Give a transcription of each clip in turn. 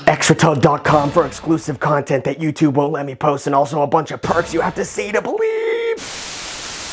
Extratug.com for exclusive content that YouTube won't let me post, and also a bunch of perks you have to see to believe.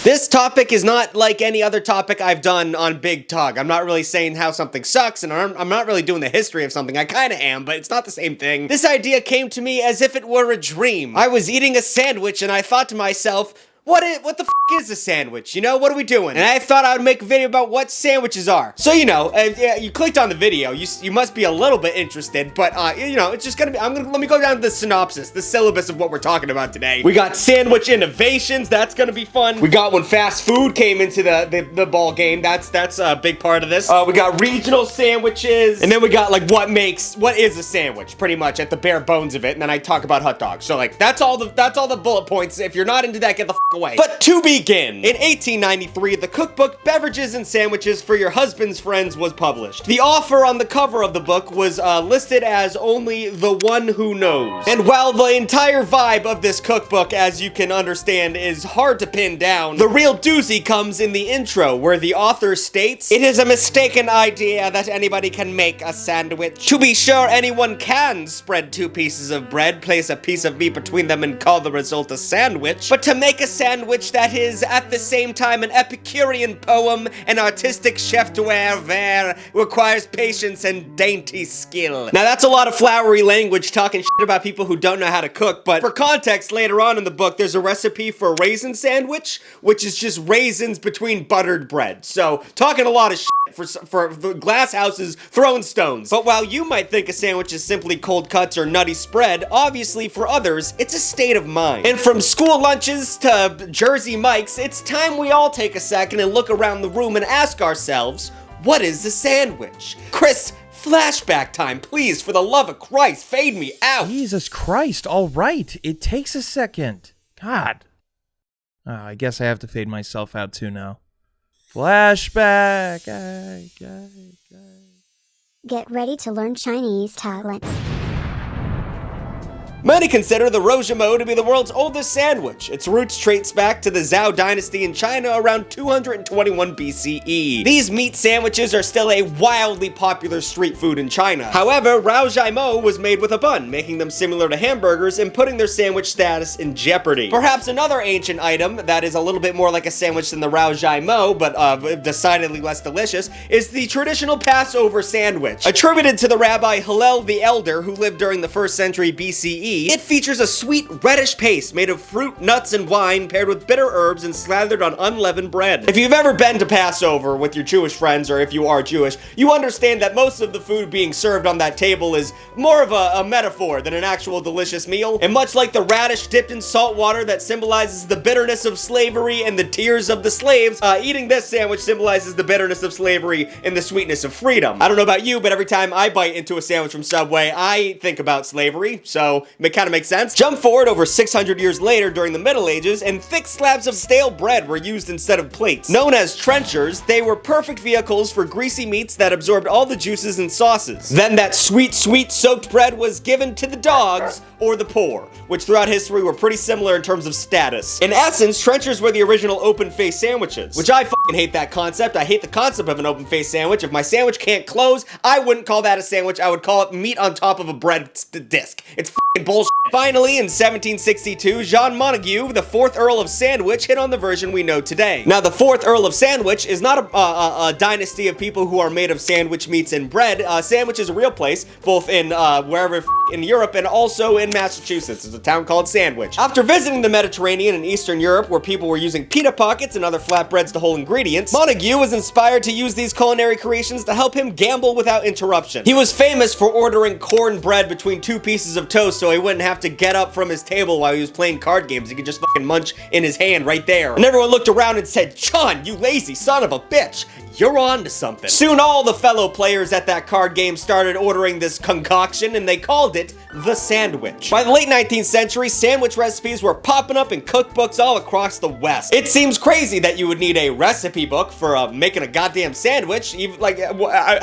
This topic is not like any other topic I've done on Big Tug. I'm not really saying how something sucks, and I'm not really doing the history of something. I kinda am, but it's not the same thing. This idea came to me as if it were a dream. I was eating a sandwich and I thought to myself, what the f is a sandwich? You know, what are we doing? And I thought I would make a video about what sandwiches are. So, you know, you clicked on the video, you must be a little bit interested, but, you know, it's just gonna be, let me go down to the synopsis, the syllabus of what we're talking about today. We got sandwich innovations, that's gonna be fun. We got when fast food came into the ball game, that's a big part of this. We got regional sandwiches, and then we got, like, what is a sandwich, pretty much, at the bare bones of it, and then I talk about hot dogs. So, like, that's all the bullet points. If you're not into that, get the f away. But to begin, in 1893, the cookbook Beverages and Sandwiches for Your Husband's Friends was published. The author on the cover of the book was listed as only the one who knows. And while the entire vibe of this cookbook, as you can understand, is hard to pin down, the real doozy comes in the intro, where the author states, "It is a mistaken idea that anybody can make a sandwich. To be sure, anyone can spread two pieces of bread, place a piece of meat between them, and call the result a sandwich. But to make a sandwich that is at the same time an Epicurean poem, an artistic chef d'oeuvre, requires patience and dainty skill." Now that's a lot of flowery language talking shit about people who don't know how to cook, but for context, later on in the book, there's a recipe for a raisin sandwich, which is just raisins between buttered bread. So, talking a lot of shit for glass houses throwing stones. But while you might think a sandwich is simply cold cuts or nutty spread, obviously for others, it's a state of mind. And from school lunches to Jersey Mike's, it's time we all take a second and look around the room and ask ourselves, what is a sandwich? Chris, flashback time, please, for the love of Christ, fade me out. Jesus Christ, all right. It takes a second. God. I guess I have to fade myself out too now. Flashback. Get ready to learn Chinese talents. Many consider the rojamo to be the world's oldest sandwich. Its roots trace back to the Zhou dynasty in China around 221 BCE. These meat sandwiches are still a wildly popular street food in China. However, rojamo was made with a bun, making them similar to hamburgers and putting their sandwich status in jeopardy. Perhaps another ancient item that is a little bit more like a sandwich than the rojamo, but decidedly less delicious, is the traditional Passover sandwich. Attributed to the Rabbi Hillel the Elder, who lived during the 1st century BCE, it features a sweet reddish paste made of fruit, nuts, and wine paired with bitter herbs and slathered on unleavened bread. If you've ever been to Passover with your Jewish friends, or if you are Jewish, you understand that most of the food being served on that table is more of a metaphor than an actual delicious meal. And much like the radish dipped in salt water that symbolizes the bitterness of slavery and the tears of the slaves, eating this sandwich symbolizes the bitterness of slavery and the sweetness of freedom. I don't know about you, but every time I bite into a sandwich from Subway, I think about slavery, so it kind of makes sense. Jump forward over 600 years later during the Middle Ages, and thick slabs of stale bread were used instead of plates. Known as trenchers, they were perfect vehicles for greasy meats that absorbed all the juices and sauces. Then that sweet soaked bread was given to the dogs or the poor, which throughout history were pretty similar in terms of status. In essence, trenchers were the original open-faced sandwiches, which I fucking hate that concept. I hate the concept of an open-faced sandwich. If my sandwich can't close, I wouldn't call that a sandwich. I would call it meat on top of a bread disc. It's fucking bullshit. Finally, in 1762, Jean Montague, the 4th Earl of Sandwich, hit on the version we know today. Now, the 4th Earl of Sandwich is not a dynasty of people who are made of sandwich meats and bread. Sandwich is a real place, both in wherever in Europe and also in Massachusetts. It's a town called Sandwich. After visiting the Mediterranean and Eastern Europe, where people were using pita pockets and other flatbreads to hold ingredients, Montague was inspired to use these culinary creations to help him gamble without interruption. He was famous for ordering cornbread between two pieces of toast so he wouldn't have to get up from his table while he was playing card games. He could just fucking munch in his hand right there. And everyone looked around and said, "John, you lazy son of a bitch, you're on to something." Soon all the fellow players at that card game started ordering this concoction, and they called it the sandwich. By the late 19th century, sandwich recipes were popping up in cookbooks all across the West. It seems crazy that you would need a recipe book for making a goddamn sandwich. Even, like,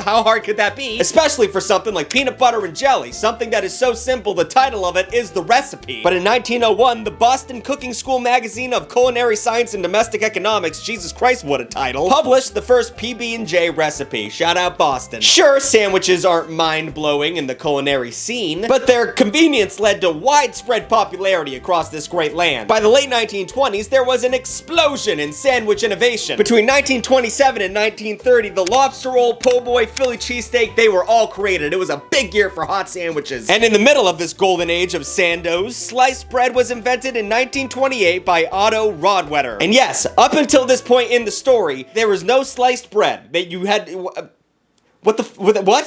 how hard could that be? Especially for something like peanut butter and jelly, something that is so simple the title of it is the recipe. But in 1901, the Boston Cooking School magazine of Culinary Science and Domestic Economics, Jesus Christ, what a title, published the first PB&J recipe. Shout out Boston. Sure, sandwiches aren't mind-blowing in the culinary scene, but their convenience led to widespread popularity across this great land. By the late 1920s, there was an explosion in sandwich innovation. Between 1927 and 1930, the lobster roll, po' boy, Philly cheesesteak, they were all created. It was a big year for hot sandwiches. And in the middle of this golden age of sandos, sliced bread was invented in 1928 by Otto Rodwetter. And yes, up until this point in the story, there was no sliced bread. That you had... What?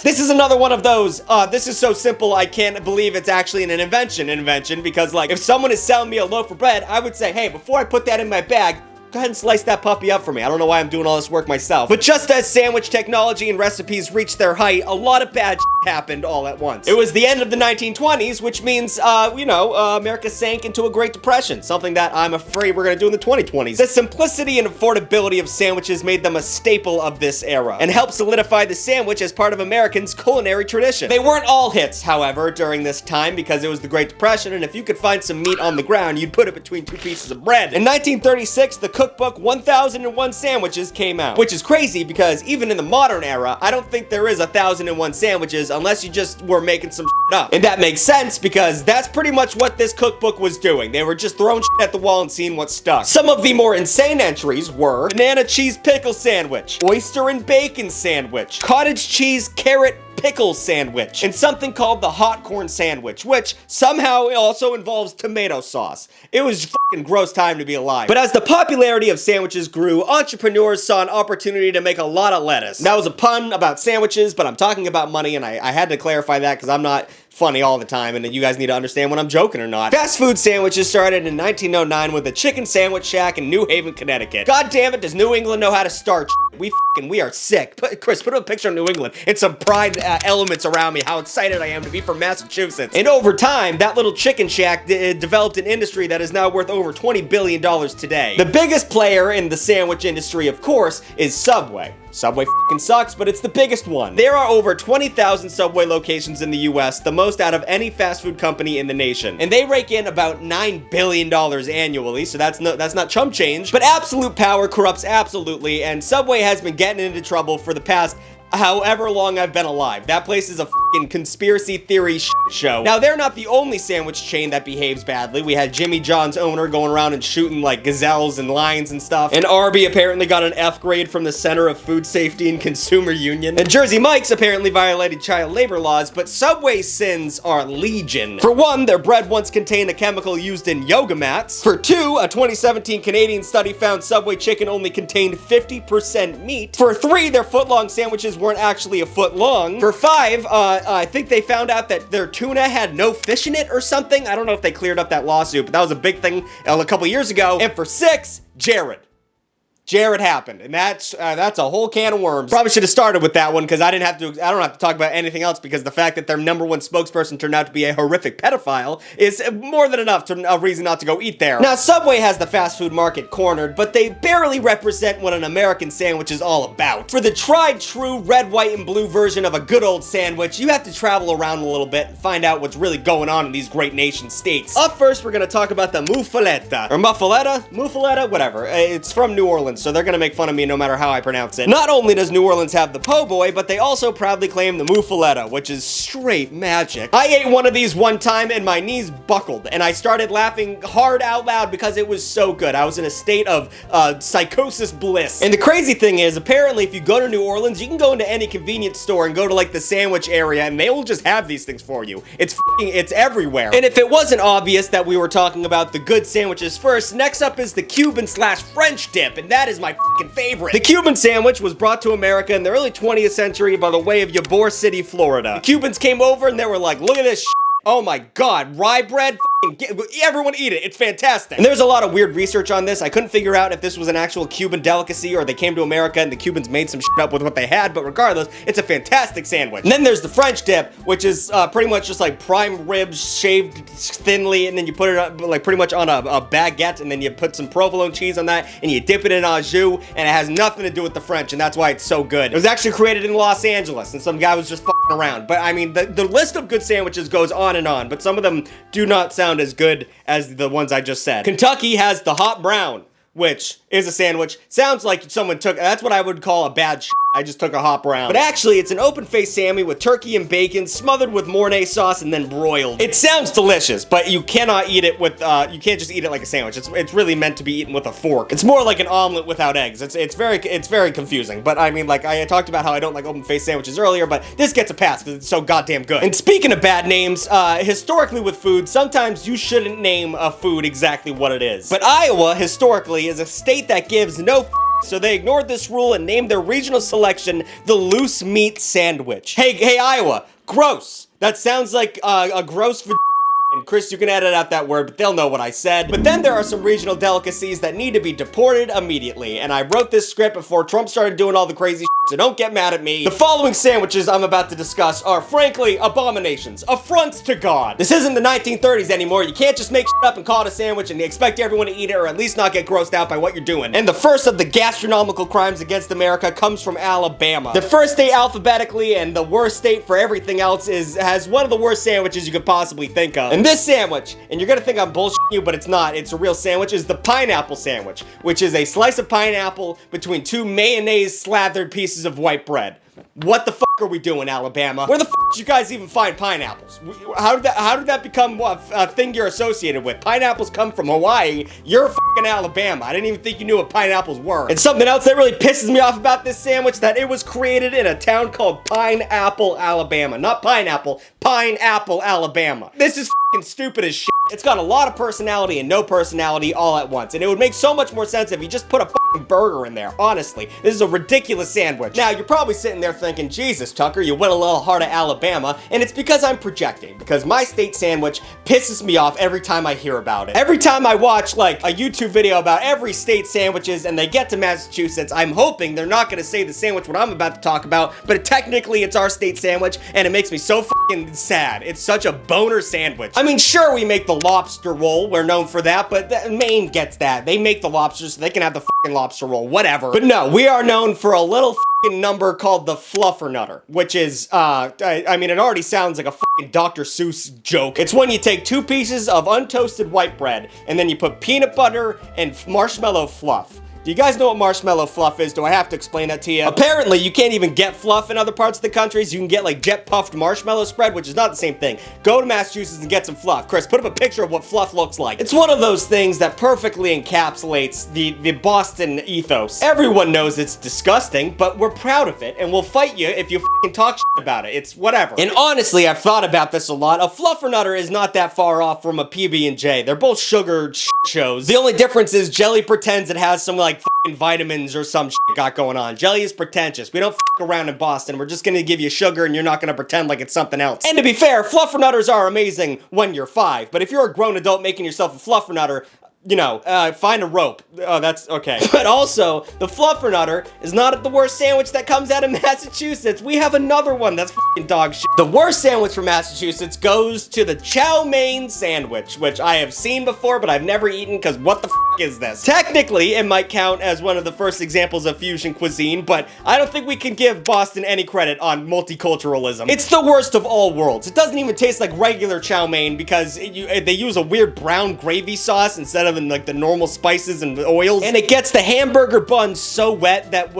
This is another one of those, this is so simple I can't believe it's actually an invention, because like, if someone is selling me a loaf of bread, I would say, hey, before I put that in my bag, go ahead and slice that puppy up for me. I don't know why I'm doing all this work myself. But just as sandwich technology and recipes reached their height, a lot of bad happened all at once. It was the end of the 1920s, which means, America sank into a Great Depression, something that I'm afraid we're gonna do in the 2020s. The simplicity and affordability of sandwiches made them a staple of this era, and helped solidify the sandwich as part of Americans' culinary tradition. They weren't all hits, however, during this time, because it was the Great Depression, and if you could find some meat on the ground, you'd put it between two pieces of bread. In 1936, the cookbook 1001 Sandwiches came out, which is crazy because even in the modern era, I don't think there is 1001 sandwiches unless you just were making some shit up. And that makes sense because that's pretty much what this cookbook was doing. They were just throwing shit at the wall and seeing what stuck. Some of the more insane entries were banana cheese pickle sandwich, oyster and bacon sandwich, cottage cheese carrot pickle sandwich, and something called the hot corn sandwich, which somehow also involves tomato sauce. It was fucking gross time to be alive. But as the popularity of sandwiches grew, entrepreneurs saw an opportunity to make a lot of lettuce. That was a pun about sandwiches, but I'm talking about money, and I had to clarify that because I'm not funny all the time, and you guys need to understand when I'm joking or not. Fast food sandwiches started in 1909 with a chicken sandwich shack in New Haven, Connecticut. God damn it, does New England know how to start shit? We are sick. Chris, put up a picture of New England and some pride elements around me, how excited I am to be from Massachusetts. And over time, that little chicken shack developed an industry that is now worth over $20 billion today. The biggest player in the sandwich industry, of course, is Subway. Subway f***ing sucks, but it's the biggest one. There are over 20,000 Subway locations in the US, the most out of any fast food company in the nation. And they rake in about $9 billion annually, so that's not chump change. But absolute power corrupts absolutely, and Subway has been getting into trouble for the past however long I've been alive. That place is a fucking conspiracy theory show. Now, they're not the only sandwich chain that behaves badly. We had Jimmy John's owner going around and shooting like gazelles and lions and stuff. And Arby apparently got an F grade from the Center of Food Safety and Consumer Union. And Jersey Mike's apparently violated child labor laws, but Subway's sins are legion. For one, their bread once contained a chemical used in yoga mats. For two, a 2017 Canadian study found Subway chicken only contained 50% meat. For three, their foot-long sandwiches weren't actually a foot long. For five, I think they found out that their tuna had no fish in it or something. I don't know if they cleared up that lawsuit, but that was a big thing a couple years ago. And for six, Jared happened, and that's a whole can of worms. Probably should have started with that one because I don't have to talk about anything else because the fact that their #1 spokesperson turned out to be a horrific pedophile is more than enough to a reason not to go eat there. Now, Subway has the fast food market cornered, but they barely represent what an American sandwich is all about. For the tried true red, white, and blue version of a good old sandwich, you have to travel around a little bit and find out what's really going on in these great nation states. Up first, we're gonna talk about the muffaletta, or muffaletta, whatever. It's from New Orleans, so they're gonna make fun of me no matter how I pronounce it. Not only does New Orleans have the po' boy, but they also proudly claim the muffaletta, which is straight magic. I ate one of these one time and my knees buckled, and I started laughing hard out loud because it was so good. I was in a state of psychosis bliss. And the crazy thing is, apparently if you go to New Orleans, you can go into any convenience store and go to like the sandwich area, and they will just have these things for you. It's everywhere. And if it wasn't obvious that we were talking about the good sandwiches first, next up is the Cuban/French dip, and that is my fucking favorite. The Cuban sandwich was brought to America in the early 20th century by the way of Ybor City, Florida. The Cubans came over and they were like, look at this shit. Oh my god, rye bread? Everyone eat it. It's fantastic. And there's a lot of weird research on this. I couldn't figure out if this was an actual Cuban delicacy or they came to America and the Cubans made some shit up with what they had, but regardless, it's a fantastic sandwich. And then there's the French dip, which is pretty much just like prime ribs shaved thinly, and then you put it up, like pretty much on a baguette, and then you put some provolone cheese on that, and you dip it in au jus, and it has nothing to do with the French, and that's why it's so good. It was actually created in Los Angeles, and some guy was just fucking around. But I mean, the list of good sandwiches goes on and on, but some of them do not sound as good as the ones I just said. Kentucky has the hot brown, which is a sandwich. Sounds like someone took, that's what I would call a bad shit. I just took a hop around. But actually, it's an open-faced Sammy with turkey and bacon, smothered with Mornay sauce and then broiled. It sounds delicious, but you cannot eat it with, you can't just eat it like a sandwich. It's really meant to be eaten with a fork. It's more like an omelet without eggs. It's very confusing. But I mean, like, I talked about how I don't like open-faced sandwiches earlier, but this gets a pass because it's so goddamn good. And speaking of bad names, historically with food, sometimes you shouldn't name a food exactly what it is. But Iowa, historically, is a state that gives no so they ignored this rule and named their regional selection the loose meat sandwich. Hey, Iowa, gross. That sounds like a gross and Chris, you can edit out that word, but they'll know what I said. But then there are some regional delicacies that need to be deported immediately, and I wrote this script before Trump started doing all the crazy shit, so don't get mad at me. The following sandwiches I'm about to discuss are, frankly, abominations. Affronts to God. This isn't the 1930s anymore. You can't just make shit up and call it a sandwich and expect everyone to eat it or at least not get grossed out by what you're doing. And the first of the gastronomical crimes against America comes from Alabama. The first state alphabetically and the worst state for everything else has one of the worst sandwiches you could possibly think of. And this sandwich, and you're gonna think I'm bullshitting you, but it's not. It's a real sandwich, is the pineapple sandwich, which is a slice of pineapple between two mayonnaise-slathered pieces of white bread. What the fuck are we doing, Alabama? Where the fuck did you guys even find pineapples? How did that become a thing you're associated with? Pineapples come from Hawaii. You're fucking Alabama. I didn't even think you knew what pineapples were. And something else that really pisses me off about this sandwich, that it was created in a town called Pineapple, Alabama. Not pineapple, Pineapple, Alabama. This is fucking stupid as shit. It's got a lot of personality and no personality all at once. And it would make so much more sense if you just put a fucking burger in there. Honestly, this is a ridiculous sandwich. Now, you're probably sitting there thinking, Jesus, Tucker, you went a little hard at Alabama. And it's because I'm projecting. Because my state sandwich pisses me off every time I hear about it. Every time I watch, like, a YouTube video about every state sandwiches and they get to Massachusetts, I'm hoping they're not going to say the sandwich what I'm about to talk about. But technically, it's our state sandwich. And it makes me so fucking sad. It's such a boner sandwich. I mean, sure, we make the lobster roll. We're known for that, but Maine gets that. They make the lobsters so they can have the fucking lobster roll, whatever. But no, we are known for a little fucking number called the Fluffernutter, which is, I mean, it already sounds like a fucking Dr. Seuss joke. It's when you take 2 pieces of untoasted white bread, and then you put peanut butter and marshmallow fluff. Do you guys know what marshmallow fluff is? Do I have to explain that to you? Apparently, you can't even get fluff in other parts of the country, so you can get like jet puffed marshmallow spread, which is not the same thing. Go to Massachusetts and get some fluff. Chris, put up a picture of what fluff looks like. It's one of those things that perfectly encapsulates the Boston ethos. Everyone knows it's disgusting, but we're proud of it, and we'll fight you if you fucking talk shit about it. It's whatever. And honestly, I've thought about this a lot. A Fluffernutter is not that far off from a PB&J. They're both sugar shit shows. The only difference is jelly pretends it has some like fucking vitamins or some shit got going on. Jelly is pretentious. We don't fuck around in Boston. We're just gonna give you sugar and you're not gonna pretend like it's something else. And to be fair, Fluffernutters are amazing when you're 5, but if you're a grown adult making yourself a Fluffernutter, you know, find a rope. Oh, that's okay. But also, the Fluffernutter is not the worst sandwich that comes out of Massachusetts. We have another one that's fucking dog shit. The worst sandwich from Massachusetts goes to the chow mein sandwich, which I have seen before, but I've never eaten because what the fuck is this? Technically, it might count as one of the first examples of fusion cuisine, but I don't think we can give Boston any credit on multiculturalism. It's the worst of all worlds. It doesn't even taste like regular chow mein because they use a weird brown gravy sauce instead of like the normal spices and oils, and it gets the hamburger bun so wet that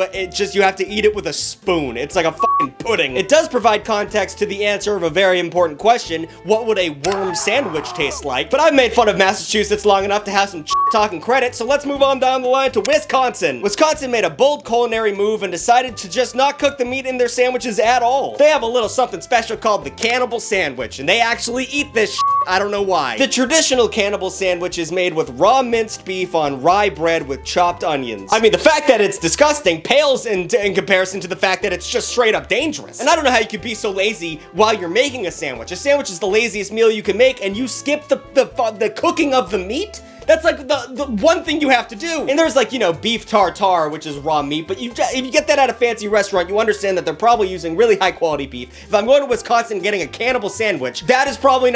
you have to eat it with a spoon. It's like a fucking pudding. It does provide context to the answer of a very important question: what would a worm sandwich taste like? But I've made fun of Massachusetts long enough to have some talking credit, so let's move on down the line to Wisconsin. Wisconsin made a bold culinary move and decided to just not cook the meat in their sandwiches at all. They have a little something special called the cannibal sandwich, and they actually eat this shit. I don't know why. The traditional cannibal sandwich is made with raw minced beef on rye bread with chopped onions. I mean, the fact that it's disgusting pales in comparison to the fact that it's just straight up dangerous. And I don't know how you could be so lazy while you're making a sandwich. A sandwich is the laziest meal you can make, and you skip the cooking of the meat? That's like the one thing you have to do. And there's like, you know, beef tartare, which is raw meat, but if you get that at a fancy restaurant, you understand that they're probably using really high quality beef. If I'm going to Wisconsin and getting a cannibal sandwich, that's probably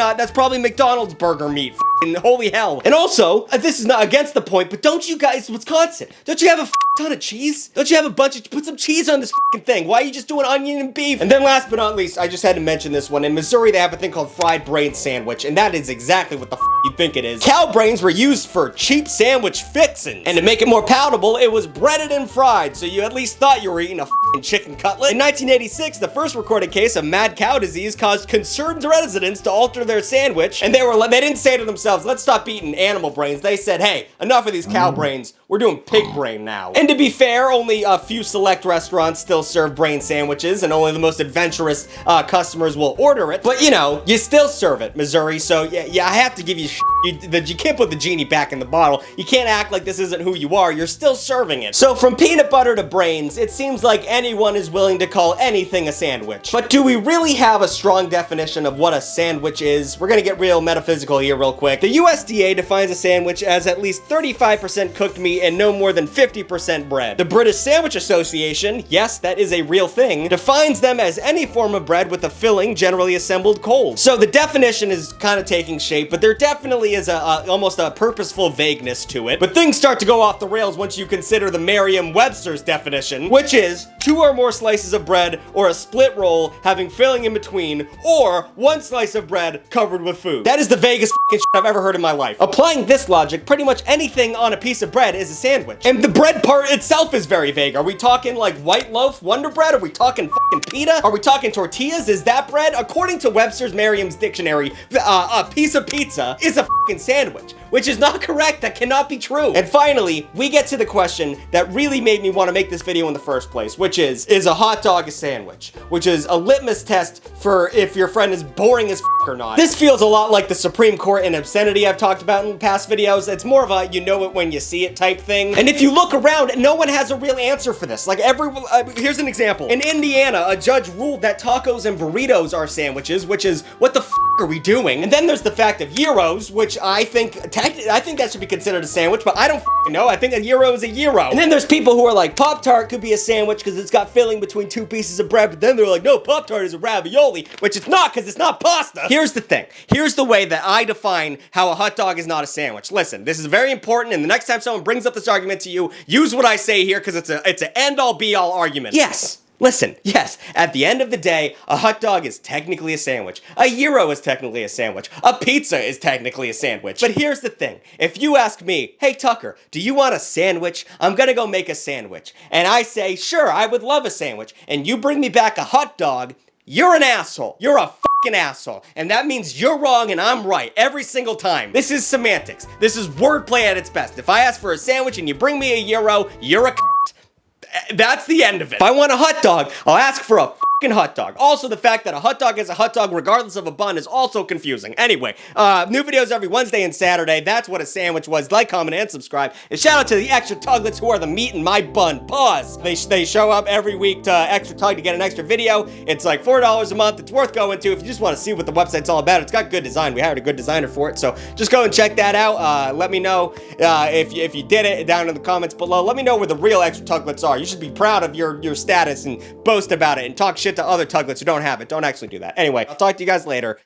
McDonald's burger meat. Holy hell. And also, this is not against the point, but don't you guys, Wisconsin, don't you have a ton of cheese? Don't you have a bunch of, put some cheese on this fucking thing. Why are you just doing onion and beef? And then last but not least, I just had to mention this one. In Missouri, they have a thing called fried brain sandwich, and that is exactly what the you think it is. Cow brains were used for cheap sandwich fixins. And to make it more palatable, it was breaded and fried, so you at least thought you were eating a fucking chicken cutlet. In 1986, the first recorded case of mad cow disease caused concerned residents to alter their sandwich, and they didn't say to themselves, let's stop eating animal brains. They said, hey, enough of these cow brains. We're doing pig brain now. And to be fair, only a few select restaurants still serve brain sandwiches, and only the most adventurous customers will order it. But you know, you still serve it, Missouri, so yeah, I have to give you shit. You can't put the genie back in the bottle. You can't act like this isn't who you are. You're still serving it. So from peanut butter to brains, it seems like anyone is willing to call anything a sandwich. But do we really have a strong definition of what a sandwich is? We're gonna get real metaphysical here real quick. The USDA defines a sandwich as at least 35% cooked meat and no more than 50% bread. The British Sandwich Association, yes, that is a real thing, defines them as any form of bread with a filling generally assembled cold. So the definition is kind of taking shape, but there definitely is almost a purposeful vagueness to it. But things start to go off the rails once you consider the Merriam-Webster's definition, which is 2 or more slices of bread or a split roll having filling in between, or 1 slice of bread covered with food. That is the vaguest fucking shit I've ever heard in my life. Applying this logic, pretty much anything on a piece of bread is a sandwich. And the bread part itself is very vague. Are we talking like white loaf, Wonder Bread? Are we talking fucking pita? Are we talking tortillas? Is that bread? According to Webster's Merriam's dictionary, a piece of pizza is a fucking sandwich, which is not correct. That cannot be true. And finally, we get to the question that really made me want to make this video in the first place, which is a hot dog a sandwich? Which is a litmus test for if your friend is boring as or not. This feels a lot like the Supreme Court and obscenity I've talked about in past videos. It's more of a you know it when you see it type thing. And if you look around, no one has a real answer for this. Like here's an example. In Indiana, a judge ruled that tacos and burritos are sandwiches, which is what the are we doing? And then there's the fact of gyros, which I think that should be considered a sandwich, but I don't know. I think a gyro is a gyro. And then there's people who are like, Pop-Tart could be a sandwich because it's got filling between 2 pieces of bread, but then they're like, no, Pop-Tart is a ravioli, which it's not because it's not pasta. Here's the thing. Here's the way that I define how a hot dog is not a sandwich. Listen, this is very important, and the next time someone brings up this argument to you, use what I say here because it's an end-all be-all argument. Yes. Listen, yes, at the end of the day, a hot dog is technically a sandwich. A gyro is technically a sandwich. A pizza is technically a sandwich. But here's the thing. If you ask me, hey Tucker, do you want a sandwich? I'm gonna go make a sandwich. And I say, sure, I would love a sandwich. And you bring me back a hot dog, you're an asshole. You're a fucking asshole. And that means you're wrong and I'm right every single time. This is semantics. This is wordplay at its best. If I ask for a sandwich and you bring me a gyro, you're a that's the end of it. If I want a hot dog, I'll ask for a fucking hot dog. Also, the fact that a hot dog is a hot dog regardless of a bun is also confusing. Anyway, new videos every Wednesday and Saturday. That's what a sandwich was. Like, comment, and subscribe. And shout out to the extra tuglets who are the meat in my bun. Pause. They show up every week to Extra Tug to get an extra video. It's like $4 a month. It's worth going to if you just want to see what the website's all about. It's got good design. We hired a good designer for it, so just go and check that out. Let me know if you did it down in the comments below. Let me know where the real extra tuglets are. You should be proud of your status and boast about it and talk shit to other tuglets who don't have it. Don't actually do that. Anyway, I'll talk to you guys later.